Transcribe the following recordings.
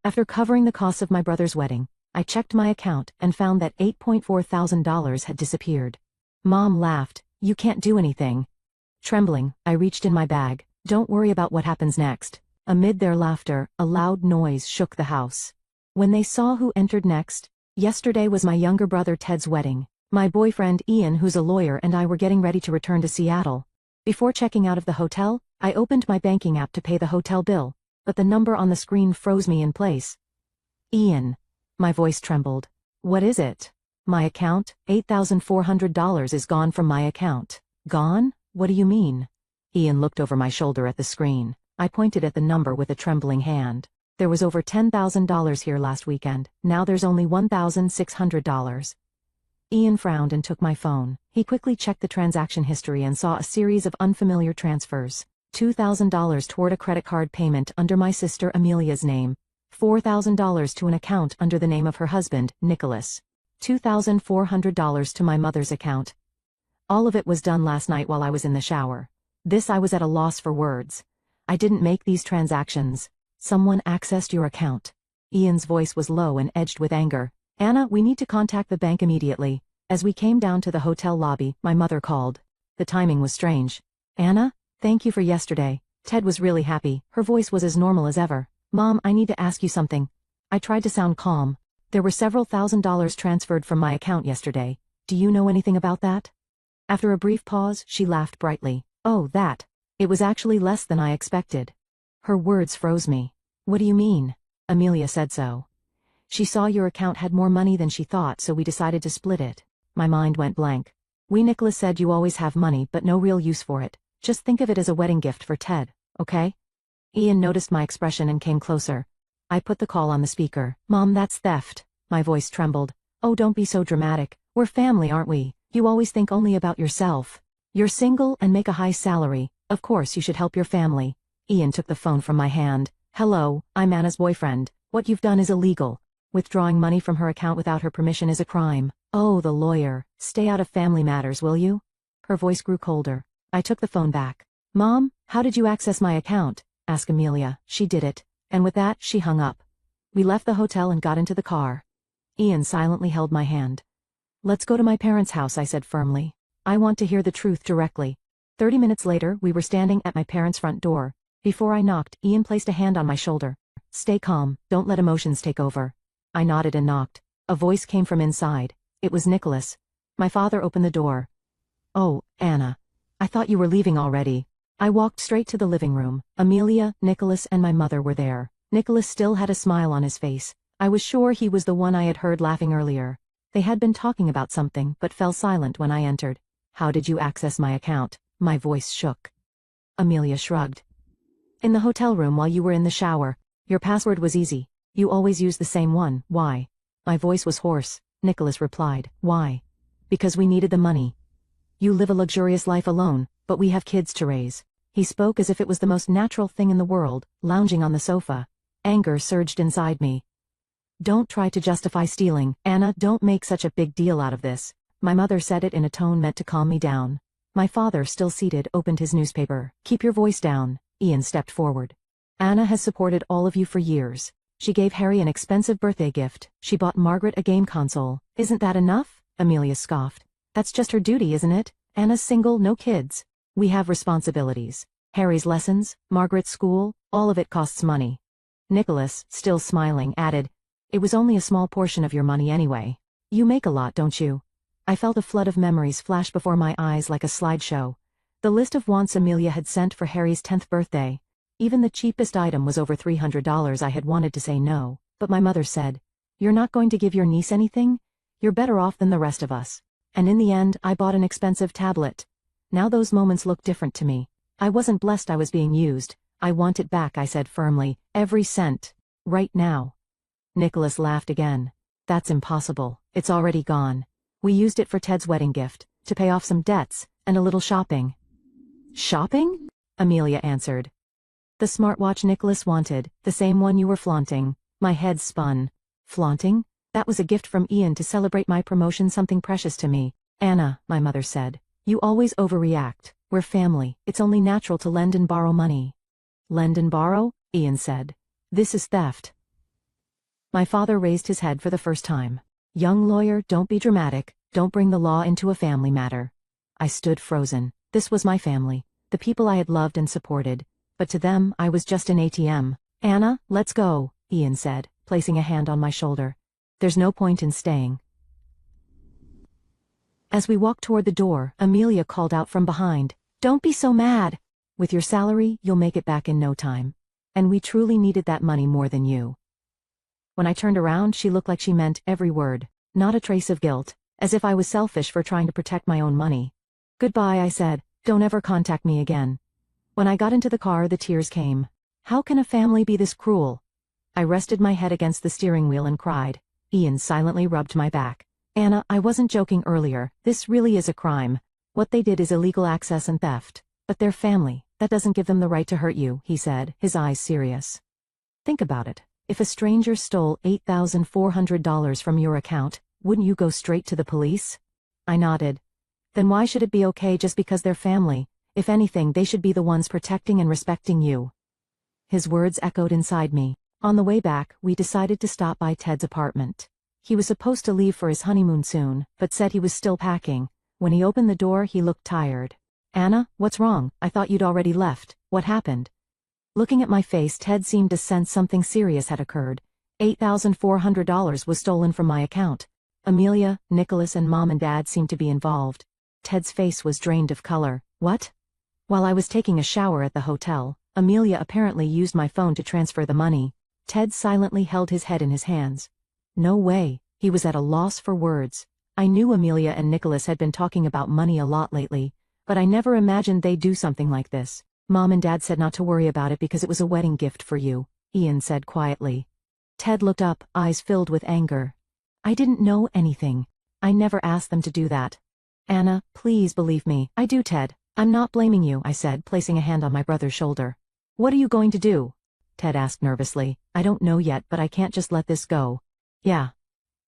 After covering the costs of my brother's wedding, I checked my account and found that $8,400 had disappeared. Mom laughed. You can't do anything. Trembling, I reached in my bag. Don't worry about what happens next. Amid their laughter, a loud noise shook the house. When they saw who entered next, yesterday was my younger brother Ted's wedding. My boyfriend Ian, who's a lawyer, and I were getting ready to return to Seattle. Before checking out of the hotel, I opened my banking app to pay the hotel bill, but the number on the screen froze me in place. Ian. My voice trembled. What is it? My account, $8,400 is gone from my account. Gone? What do you mean? Ian looked over my shoulder at the screen. I pointed at the number with a trembling hand. There was over $10,000 here last weekend. Now there's only $1,600. Ian frowned and took my phone. He quickly checked the transaction history and saw a series of unfamiliar transfers. $2,000 toward a credit card payment under my sister Amelia's name. $4,000 to an account under the name of her husband, Nicholas. $2,400 to my mother's account. All of it was done last night while I was in the shower. I was at a loss for words. I didn't make these transactions. Someone accessed your account. Ian's voice was low and edged with anger. Anna, we need to contact the bank immediately. As we came down to the hotel lobby, my mother called. The timing was strange. Anna, thank you for yesterday. Ted was really happy. Her voice was as normal as ever. Mom, I need to ask you something. I tried to sound calm. There were several $1,000s transferred from my account yesterday. Do you know anything about that? After a brief pause, she laughed brightly. Oh, that. It was actually less than I expected. Her words froze me. What do you mean? Amelia said so. She saw your account had more money than she thought, so we decided to split it. My mind went blank. Nicholas said you always have money but no real use for it. Just think of it as a wedding gift for Ted, okay? Ian noticed my expression and came closer. I put the call on the speaker. Mom, that's theft. My voice trembled. Oh, don't be so dramatic. We're family, aren't we? You always think only about yourself. You're single and make a high salary. Of course you should help your family. Ian took the phone from my hand. Hello, I'm Anna's boyfriend. What you've done is illegal. Withdrawing money from her account without her permission is a crime. Oh, the lawyer. Stay out of family matters, will you? Her voice grew colder. I took the phone back. Mom, how did you access my account? Asked Amelia. She did it. And with that, she hung up. We left the hotel and got into the car. Ian silently held my hand. Let's go to my parents' house, I said firmly. I want to hear the truth directly. 30 minutes later, we were standing at my parents' front door. Before I knocked, Ian placed a hand on my shoulder. Stay calm, don't let emotions take over. I nodded and knocked. A voice came from inside. It was Nicholas. My father opened the door. Oh, Anna. I thought you were leaving already. I walked straight to the living room. Amelia, Nicholas, and my mother were there. Nicholas still had a smile on his face. I was sure he was the one I had heard laughing earlier. They had been talking about something but fell silent when I entered. How did you access my account? My voice shook. Amelia shrugged. In the hotel room while you were in the shower. Your password was easy. You always use the same one. Why? My voice was hoarse. Nicholas replied. Why? Because we needed the money. You live a luxurious life alone, but we have kids to raise. He spoke as if it was the most natural thing in the world, lounging on the sofa. Anger surged inside me. Don't try to justify stealing, Anna. Don't make such a big deal out of this. My mother said it in a tone meant to calm me down. My father, still seated, opened his newspaper. Keep your voice down. Ian stepped forward. Anna has supported all of you for years. She gave Harry an expensive birthday gift. She bought Margaret a game console. Isn't that enough? Amelia scoffed. That's just her duty, isn't it? Anna's single, no kids. We have responsibilities. Harry's lessons, Margaret's school, all of it costs money. Nicholas, still smiling, added, it was only a small portion of your money anyway. You make a lot, don't you? I felt a flood of memories flash before my eyes like a slideshow. The list of wants Amelia had sent for Harry's 10th birthday. Even the cheapest item was over $300. I had wanted to say no, but my mother said, you're not going to give your niece anything? You're better off than the rest of us. And in the end, I bought an expensive tablet. Now those moments look different to me. I wasn't blessed I was being used. I want it back, I said firmly. Every cent. Right now. Nicholas laughed again. That's impossible. It's already gone. We used it for Ted's wedding gift, to pay off some debts, and a little shopping. Shopping? Amelia answered. The smartwatch Nicholas wanted, the same one you were flaunting. My head spun. Flaunting? That was a gift from Ian to celebrate my promotion, something precious to me. Anna, my mother said, you always overreact. We're family. It's only natural to lend and borrow money. Lend and borrow? Ian said. This is theft. My father raised his head for the first time. Young lawyer, don't be dramatic, don't bring the law into a family matter. I stood frozen. This was my family, the people I had loved and supported, but to them I was just an ATM. Anna, let's go, Ian said, placing a hand on my shoulder. There's no point in staying. As we walked toward the door, Amelia called out from behind, "Don't be so mad. With your salary, you'll make it back in no time. And we truly needed that money more than you." When I turned around, she looked like she meant every word, not a trace of guilt, as if I was selfish for trying to protect my own money. "Goodbye," I said, "don't ever contact me again." When I got into the car, the tears came. How can a family be this cruel? I rested my head against the steering wheel and cried. Ian silently rubbed my back. "Anna, I wasn't joking earlier, this really is a crime. What they did is illegal access and theft. But they're family, that doesn't give them the right to hurt you," he said, his eyes serious. "Think about it. If a stranger stole $8,400 from your account, wouldn't you go straight to the police?" I nodded. "Then why should it be okay just because they're family? If anything, they should be the ones protecting and respecting you." His words echoed inside me. On the way back, we decided to stop by Ted's apartment. He was supposed to leave for his honeymoon soon, but said he was still packing. When he opened the door, he looked tired. "Anna, what's wrong? I thought you'd already left. What happened?" Looking at my face, Ted seemed to sense something serious had occurred. $8,400 was stolen from my account. Amelia, Nicholas, and Mom and Dad seemed to be involved. Ted's face was drained of color. "What?" "While I was taking a shower at the hotel, Amelia apparently used my phone to transfer the money." Ted silently held his head in his hands. No way, he was at a loss for words. I knew Amelia and Nicholas had been talking about money a lot lately, but I never imagined they'd do something like this. "Mom and Dad said not to worry about it because it was a wedding gift for you," Ian said quietly. Ted looked up, eyes filled with anger. "I didn't know anything. I never asked them to do that." "Anna, please believe me." "I do, Ted. I'm not blaming you," I said, placing a hand on my brother's shoulder. "What are you going to do?" Ted asked nervously. "I don't know yet, but I can't just let this go." "Yeah.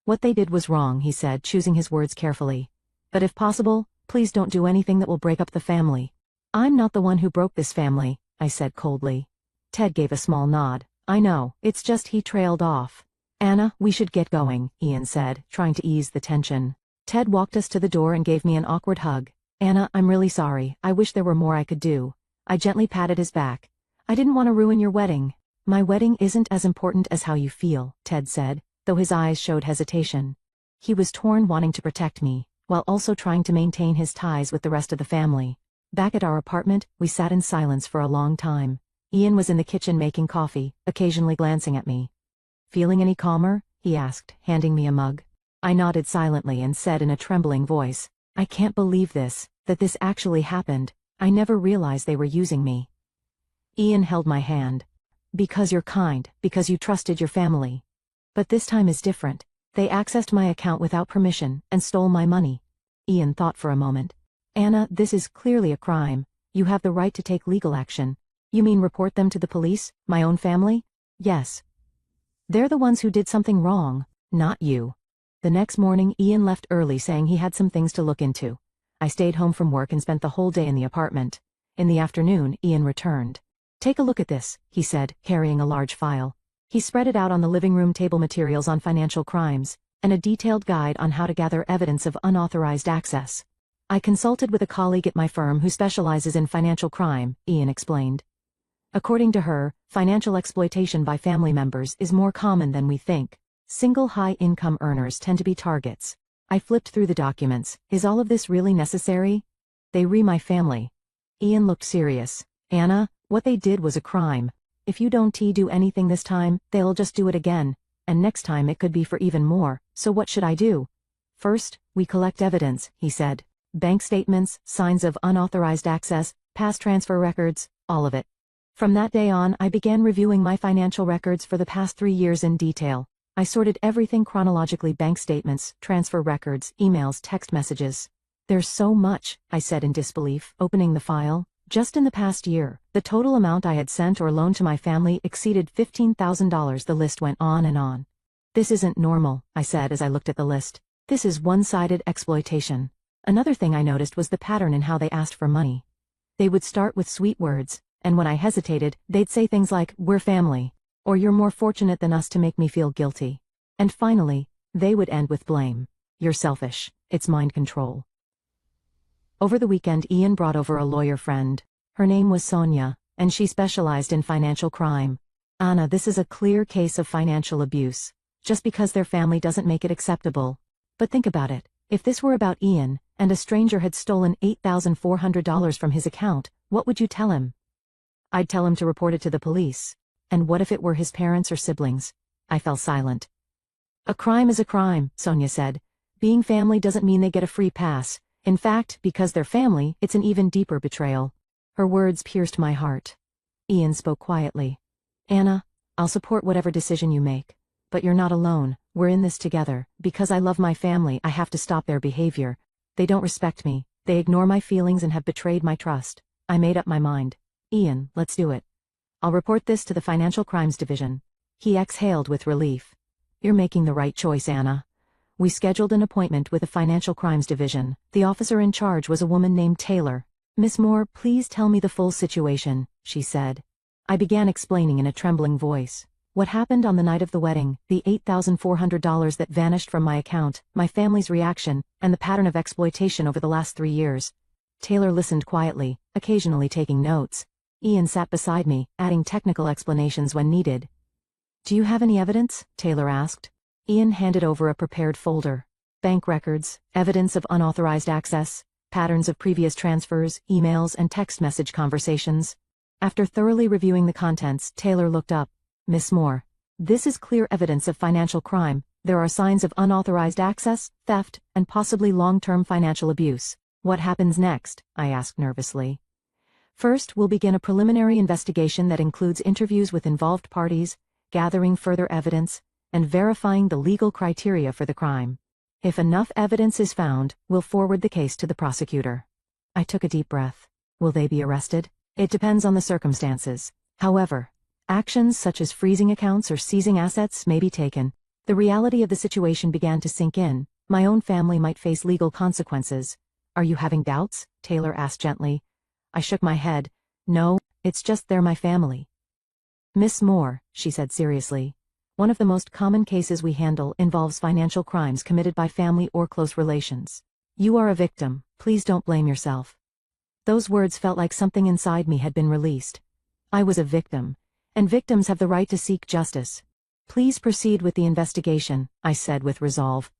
What they did was wrong," he said, choosing his words carefully. "But if possible, please don't do anything that will break up the family." "I'm not the one who broke this family," I said coldly. Ted gave a small nod. "I know, it's just," he trailed off. "Anna, we should get going," Ian said, trying to ease the tension. Ted walked us to the door and gave me an awkward hug. "Anna, I'm really sorry. I wish there were more I could do." I gently patted his back. "I didn't want to ruin your wedding." "My wedding isn't as important as how you feel," Ted said, though his eyes showed hesitation. He was torn, wanting to protect me, while also trying to maintain his ties with the rest of the family. Back at our apartment, we sat in silence for a long time. Ian was in the kitchen making coffee, occasionally glancing at me. "Feeling any calmer?" he asked, handing me a mug. I nodded silently and said in a trembling voice, "I can't believe this, that this actually happened. I never realized they were using me." Ian held my hand. "Because you're kind, because you trusted your family. But this time is different. They accessed my account without permission and stole my money." Ian thought for a moment. "Anna, this is clearly a crime. You have the right to take legal action." "You mean report them to the police, my own family?" "Yes. They're the ones who did something wrong, not you." The next morning, Ian left early saying he had some things to look into. I stayed home from work and spent the whole day in the apartment. In the afternoon, Ian returned. "Take a look at this," he said, carrying a large file. He spread it out on the living room table, materials on financial crimes, and a detailed guide on how to gather evidence of unauthorized access. "I consulted with a colleague at my firm who specializes in financial crime," Ian explained. "According to her, financial exploitation by family members is more common than we think. Single high-income earners tend to be targets." I flipped through the documents. "Is all of this really necessary?" "They re my family." Ian looked serious. "Anna, what they did was a crime. If you don't do anything this time, they'll just do it again. And next time it could be for even more, so what should I do?" "First, we collect evidence," he said. "Bank statements, signs of unauthorized access, past transfer records, all of it." From that day on, I began reviewing my financial records for the past 3 years in detail. I sorted everything chronologically: bank statements, transfer records, emails, text messages. "There's so much," I said in disbelief, opening the file. Just in the past year, the total amount I had sent or loaned to my family exceeded $15,000. The list went on and on. "This isn't normal," I said as I looked at the list. "This is one-sided exploitation." Another thing I noticed was the pattern in how they asked for money. They would start with sweet words, and when I hesitated, they'd say things like, "We're family." Or you're more fortunate than us to make me feel guilty. And finally, they would end with blame. You're selfish. It's mind control. Over the weekend, Ian brought over a lawyer friend. Her name was Sonia, and she specialized in financial crime. Anna, this is a clear case of financial abuse. Just because their family doesn't make it acceptable. But think about it. If this were about Ian, and a stranger had stolen $8,400 from his account, what would you tell him? I'd tell him to report it to the police. And what if it were his parents or siblings? I fell silent. A crime is a crime, Sonia said. Being family doesn't mean they get a free pass. In fact, because they're family, it's an even deeper betrayal. Her words pierced my heart. Ian spoke quietly. Anna, I'll support whatever decision you make. But you're not alone, we're in this together. Because I love my family, I have to stop their behavior. They don't respect me, they ignore my feelings and have betrayed my trust. I made up my mind. Ian, let's do it. I'll report this to the Financial Crimes Division. He exhaled with relief. You're making the right choice, Anna. We scheduled an appointment with the Financial Crimes Division. The officer in charge was a woman named Taylor. Miss Moore, please tell me the full situation, she said. I began explaining in a trembling voice. What happened on the night of the wedding, the $8,400 that vanished from my account, my family's reaction, and the pattern of exploitation over the last 3 years. Taylor listened quietly, occasionally taking notes. Ian sat beside me, adding technical explanations when needed. Do you have any evidence? Taylor asked. Ian handed over a prepared folder. Bank records, evidence of unauthorized access, patterns of previous transfers, emails, and text message conversations. After thoroughly reviewing the contents, Taylor looked up. Miss Moore, this is clear evidence of financial crime. There are signs of unauthorized access, theft, and possibly long-term financial abuse. What happens next? I asked nervously. First, we'll begin a preliminary investigation that includes interviews with involved parties, gathering further evidence, and verifying the legal criteria for the crime. If enough evidence is found, we'll forward the case to the prosecutor. I took a deep breath. Will they be arrested? It depends on the circumstances. However, actions such as freezing accounts or seizing assets may be taken. The reality of the situation began to sink in. My own family might face legal consequences. Are you having doubts? Taylor asked gently. I shook my head. No, it's just they're my family. Miss Moore, she said seriously. One of the most common cases we handle involves financial crimes committed by family or close relations. You are a victim. Please don't blame yourself. Those words felt like something inside me had been released. I was a victim. And victims have the right to seek justice. Please proceed with the investigation, I said with resolve.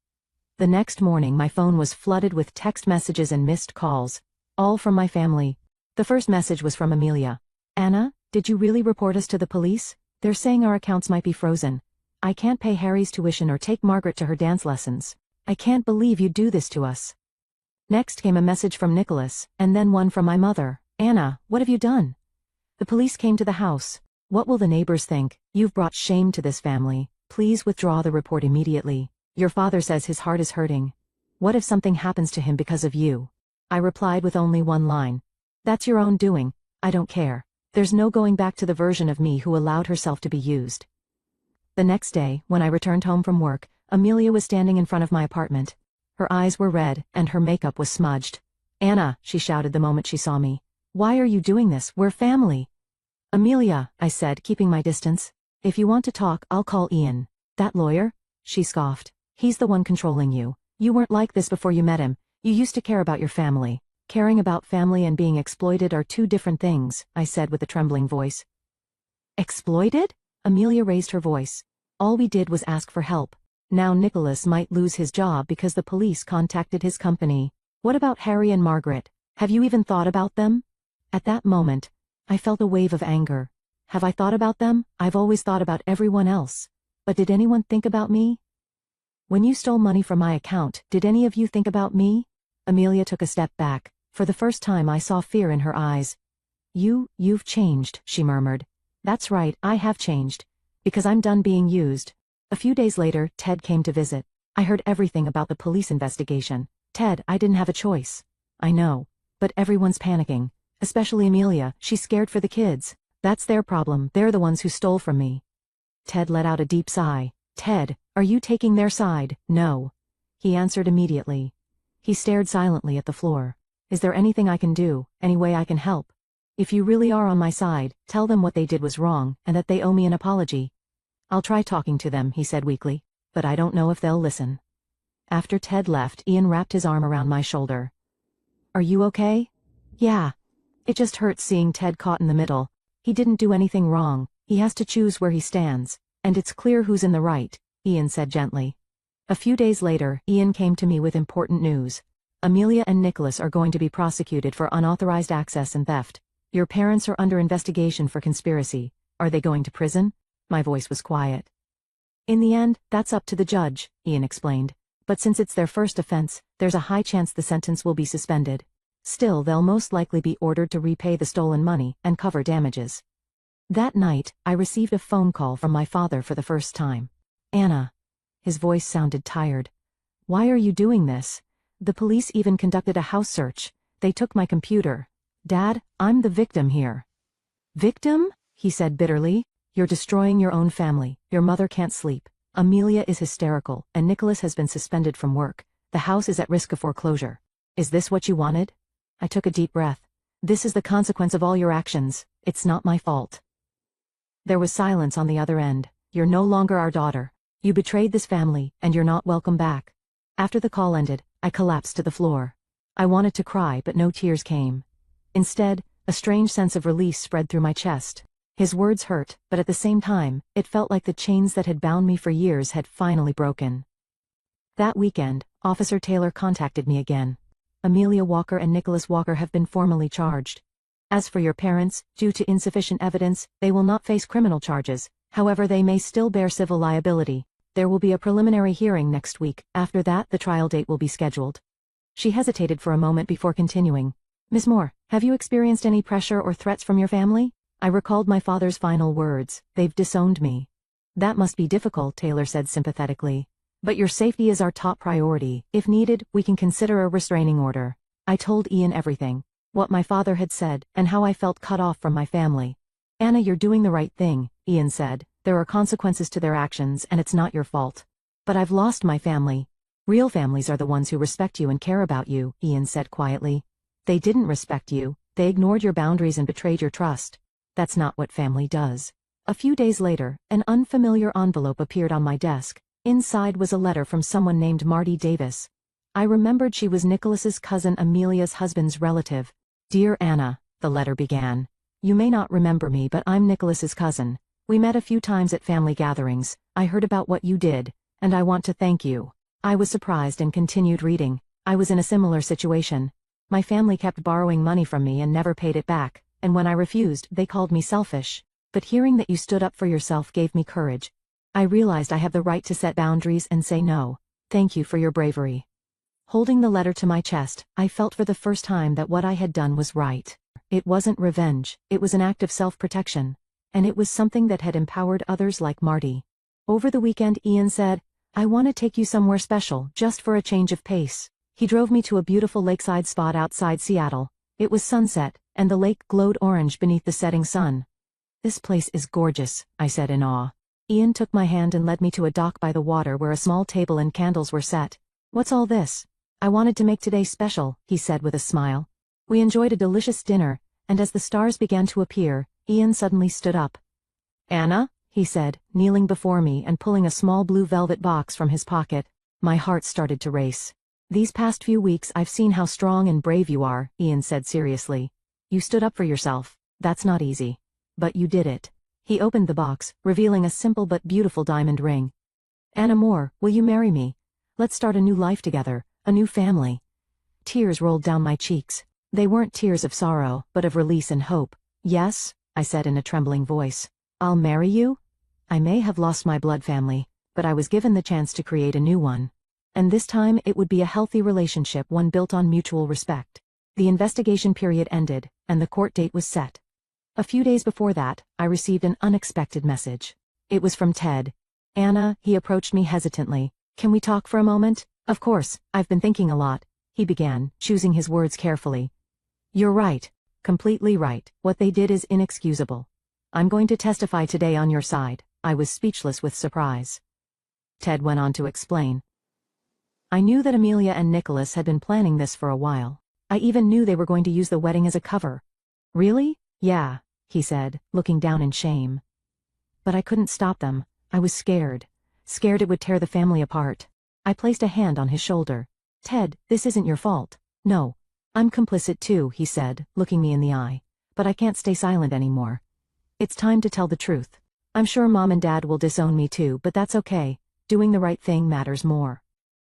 The next morning my phone was flooded with text messages and missed calls, all from my family. The first message was from Amelia. Anna, did you really report us to the police? They're saying our accounts might be frozen. I can't pay Harry's tuition or take Margaret to her dance lessons. I can't believe you'd do this to us. Next came a message from Nicholas, and then one from my mother. Anna, what have you done? The police came to the house. What will the neighbors think? You've brought shame to this family. Please withdraw the report immediately. Your father says his heart is hurting. What if something happens to him because of you? I replied with only one line. That's your own doing. I don't care. There's no going back to the version of me who allowed herself to be used. The next day, when I returned home from work, Amelia was standing in front of my apartment. Her eyes were red, and her makeup was smudged. Anna, she shouted the moment she saw me. Why are you doing this? We're family. Amelia, I said, keeping my distance. If you want to talk, I'll call Ian. That lawyer? She scoffed. He's the one controlling you. You weren't like this before you met him. You used to care about your family. Caring about family and being exploited are two different things, I said with a trembling voice. Exploited? Amelia raised her voice. All we did was ask for help. Now Nicholas might lose his job because the police contacted his company. What about Harry and Margaret? Have you even thought about them? At that moment, I felt a wave of anger. Have I thought about them? I've always thought about everyone else. But did anyone think about me? When you stole money from my account, did any of you think about me? Amelia took a step back. For the first time I saw fear in her eyes. You've changed, she murmured. That's right, I have changed. Because I'm done being used. A few days later, Ted came to visit. I heard everything about the police investigation. Ted, I didn't have a choice. I know. But everyone's panicking. Especially Amelia, she's scared for the kids. That's their problem, they're the ones who stole from me. Ted let out a deep sigh. Ted, are you taking their side? No. He answered immediately. He stared silently at the floor. Is there anything I can do, any way I can help? If you really are on my side, tell them what they did was wrong and that they owe me an apology. I'll try talking to them, he said weakly, but I don't know if they'll listen. After Ted left, Ian wrapped his arm around my shoulder. Are you okay? Yeah. It just hurts seeing Ted caught in the middle. He didn't do anything wrong, he has to choose where he stands, and it's clear who's in the right, Ian said gently. A few days later, Ian came to me with important news. Amelia and Nicholas are going to be prosecuted for unauthorized access and theft. Your parents are under investigation for conspiracy. Are they going to prison? My voice was quiet. In the end, that's up to the judge, Ian explained. But since it's their first offense, there's a high chance the sentence will be suspended. Still, they'll most likely be ordered to repay the stolen money and cover damages. That night, I received a phone call from my father for the first time. Anna. His voice sounded tired. Why are you doing this? The police even conducted a house search. They took my computer. Dad, I'm the victim here. Victim? He said bitterly. You're destroying your own family. Your mother can't sleep. Amelia is hysterical, and Nicholas has been suspended from work. The house is at risk of foreclosure. Is this what you wanted? I took a deep breath. This is the consequence of all your actions. It's not my fault. There was silence on the other end. You're no longer our daughter. You betrayed this family, and you're not welcome back. After the call ended, I collapsed to the floor. I wanted to cry, but no tears came. Instead, a strange sense of release spread through my chest. His words hurt, but at the same time, it felt like the chains that had bound me for years had finally broken. That weekend, Officer Taylor contacted me again. Amelia Walker and Nicholas Walker have been formally charged. As for your parents, due to insufficient evidence, they will not face criminal charges. However, they may still bear civil liability. There will be a preliminary hearing next week. After that, the trial date will be scheduled. She hesitated for a moment before continuing. Ms. Moore, have you experienced any pressure or threats from your family? I recalled my father's final words. They've disowned me. That must be difficult, Taylor said sympathetically. But your safety is our top priority. If needed, we can consider a restraining order. I told Ian everything. What my father had said, and how I felt cut off from my family. Anna, you're doing the right thing, Ian said. There are consequences to their actions, and it's not your fault. But I've lost my family. Real families are the ones who respect you and care about you, Ian said quietly. They didn't respect you. They ignored your boundaries and betrayed your trust. That's not what family does. A few days later, an unfamiliar envelope appeared on my desk. Inside was a letter from someone named Marty Davis. I remembered she was Nicholas's cousin Amelia's husband's relative. Dear Anna, the letter began. You may not remember me, but I'm Nicholas's cousin. We met a few times at family gatherings. I heard about what you did, and I want to thank you. I was surprised and continued reading. I was in a similar situation. My family kept borrowing money from me and never paid it back, and when I refused, they called me selfish. But hearing that you stood up for yourself gave me courage. I realized I have the right to set boundaries and say no. Thank you for your bravery. Holding the letter to my chest, I felt for the first time that what I had done was right. It wasn't revenge, it was an act of self-protection. And it was something that had empowered others like Marty. Over the weekend, Ian said, I want to take you somewhere special, just for a change of pace. He drove me to a beautiful lakeside spot outside Seattle. It was sunset, and the lake glowed orange beneath the setting sun. This place is gorgeous, I said in awe. Ian took my hand and led me to a dock by the water where a small table and candles were set. What's all this? I wanted to make today special, he said with a smile. We enjoyed a delicious dinner, and as the stars began to appear, Ian suddenly stood up. Anna, he said, kneeling before me and pulling a small blue velvet box from his pocket. My heart started to race. These past few weeks I've seen how strong and brave you are, Ian said seriously. You stood up for yourself. That's not easy. But you did it. He opened the box, revealing a simple but beautiful diamond ring. Anna Moore, will you marry me? Let's start a new life together, a new family. Tears rolled down my cheeks. They weren't tears of sorrow, but of release and hope. Yes, I said in a trembling voice. I'll marry you? I may have lost my blood family, but I was given the chance to create a new one. And this time it would be a healthy relationship, one built on mutual respect. The investigation period ended, and the court date was set. A few days before that, I received an unexpected message. It was from Ted. Anna, he approached me hesitantly. Can we talk for a moment? Of course, I've been thinking a lot, he began, choosing his words carefully. You're right. Completely right. What they did is inexcusable. I'm going to testify today on your side. I was speechless with surprise. Ted went on to explain. I knew that Amelia and Nicholas had been planning this for a while. I even knew they were going to use the wedding as a cover. Really? Yeah, he said, looking down in shame. But I couldn't stop them. I was scared. Scared it would tear the family apart. I placed a hand on his shoulder. Ted, this isn't your fault. No. I'm complicit too, he said, looking me in the eye. But I can't stay silent anymore. It's time to tell the truth. I'm sure Mom and Dad will disown me too, but that's okay. Doing the right thing matters more.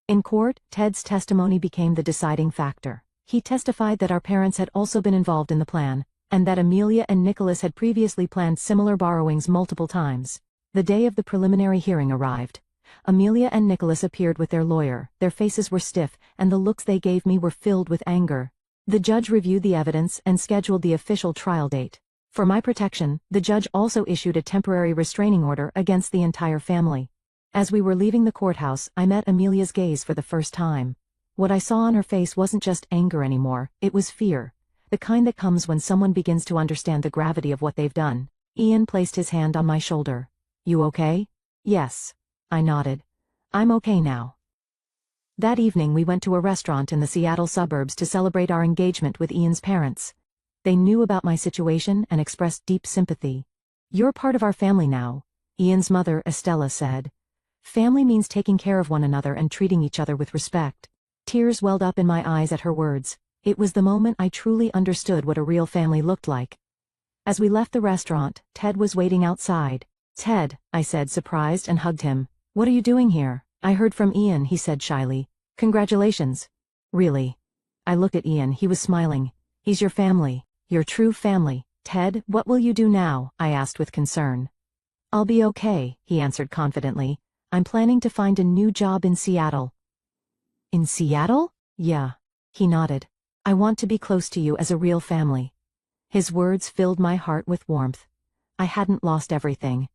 In court, Ted's testimony became the deciding factor. He testified that our parents had also been involved in the plan, and that Amelia and Nicholas had previously planned similar borrowings multiple times. The day of the preliminary hearing arrived. Amelia and Nicholas appeared with their lawyer, their faces were stiff, and the looks they gave me were filled with anger. The judge reviewed the evidence and scheduled the official trial date. For my protection, the judge also issued a temporary restraining order against the entire family. As we were leaving the courthouse, I met Amelia's gaze for the first time. What I saw on her face wasn't just anger anymore, it was fear. The kind that comes when someone begins to understand the gravity of what they've done. Ian placed his hand on my shoulder. You okay? Yes. I nodded. I'm okay now. That evening we went to a restaurant in the Seattle suburbs to celebrate our engagement with Ian's parents. They knew about my situation and expressed deep sympathy. You're part of our family now, Ian's mother Estella said. Family means taking care of one another and treating each other with respect. Tears welled up in my eyes at her words. It was the moment I truly understood what a real family looked like. As we left the restaurant, Ted was waiting outside. Ted, I said, surprised, and hugged him. What are you doing here? I heard from Ian, he said shyly. Congratulations. Really? I looked at Ian, he was smiling. He's your family, your true family. Ted, what will you do now? I asked with concern. I'll be okay, he answered confidently. I'm planning to find a new job in Seattle. In Seattle? Yeah. He nodded. I want to be close to you as a real family. His words filled my heart with warmth. I hadn't lost everything.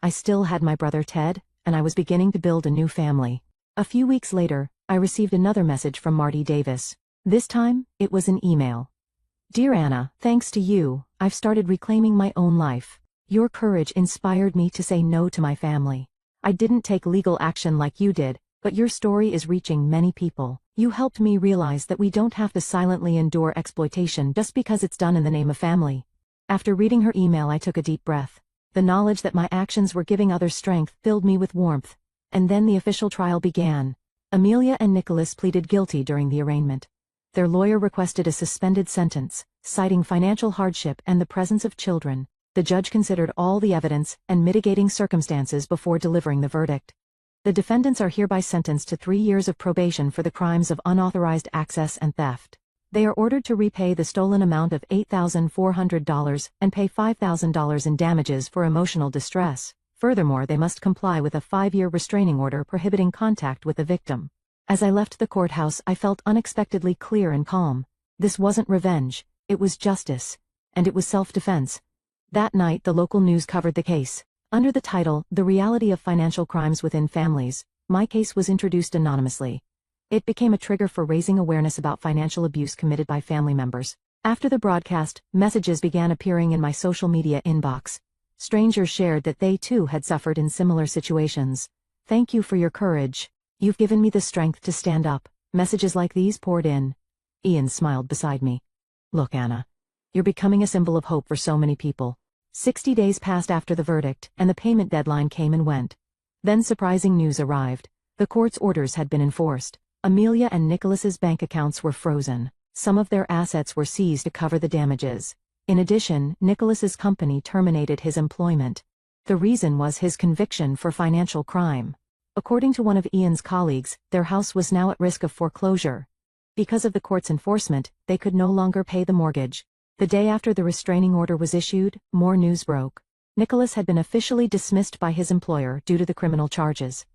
I still had my brother Ted, and I was beginning to build a new family. A few weeks later, I received another message from Marty Davis. This time, it was an email. Dear Anna, thanks to you, I've started reclaiming my own life. Your courage inspired me to say no to my family. I didn't take legal action like you did, but your story is reaching many people. You helped me realize that we don't have to silently endure exploitation just because it's done in the name of family. After reading her email, I took a deep breath. The knowledge that my actions were giving others strength filled me with warmth. And then the official trial began. Amelia and Nicholas pleaded guilty during the arraignment. Their lawyer requested a suspended sentence, citing financial hardship and the presence of children. The judge considered all the evidence and mitigating circumstances before delivering the verdict. The defendants are hereby sentenced to 3 years of probation for the crimes of unauthorized access and theft. They are ordered to repay the stolen amount of $8,400 and pay $5,000 in damages for emotional distress. Furthermore, they must comply with a 5-year restraining order prohibiting contact with the victim. As I left the courthouse, I felt unexpectedly clear and calm. This wasn't revenge, it was justice. And it was self-defense. That night, the local news covered the case. Under the title, The Reality of Financial Crimes Within Families, my case was introduced anonymously. It became a trigger for raising awareness about financial abuse committed by family members. After the broadcast, messages began appearing in my social media inbox. Strangers shared that they too had suffered in similar situations. Thank you for your courage. You've given me the strength to stand up. Messages like these poured in. Ian smiled beside me. Look, Anna. You're becoming a symbol of hope for so many people. 60 days passed after the verdict, and the payment deadline came and went. Then surprising news arrived. The court's orders had been enforced. Amelia and Nicholas's bank accounts were frozen. Some of their assets were seized to cover the damages. In addition, Nicholas's company terminated his employment. The reason was his conviction for financial crime. According to one of Ian's colleagues, their house was now at risk of foreclosure. Because of the court's enforcement, they could no longer pay the mortgage. The day after the restraining order was issued, more news broke. Nicholas had been officially dismissed by his employer due to the criminal charges.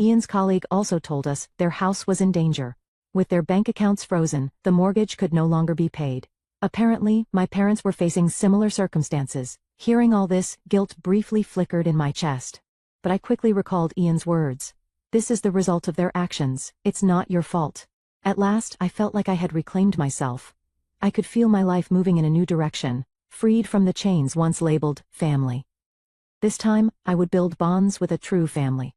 Ian's colleague also told us their house was in danger. With their bank accounts frozen, the mortgage could no longer be paid. Apparently, my parents were facing similar circumstances. Hearing all this, guilt briefly flickered in my chest. But I quickly recalled Ian's words. This is the result of their actions, it's not your fault. At last, I felt like I had reclaimed myself. I could feel my life moving in a new direction, freed from the chains once labeled family. This time, I would build bonds with a true family.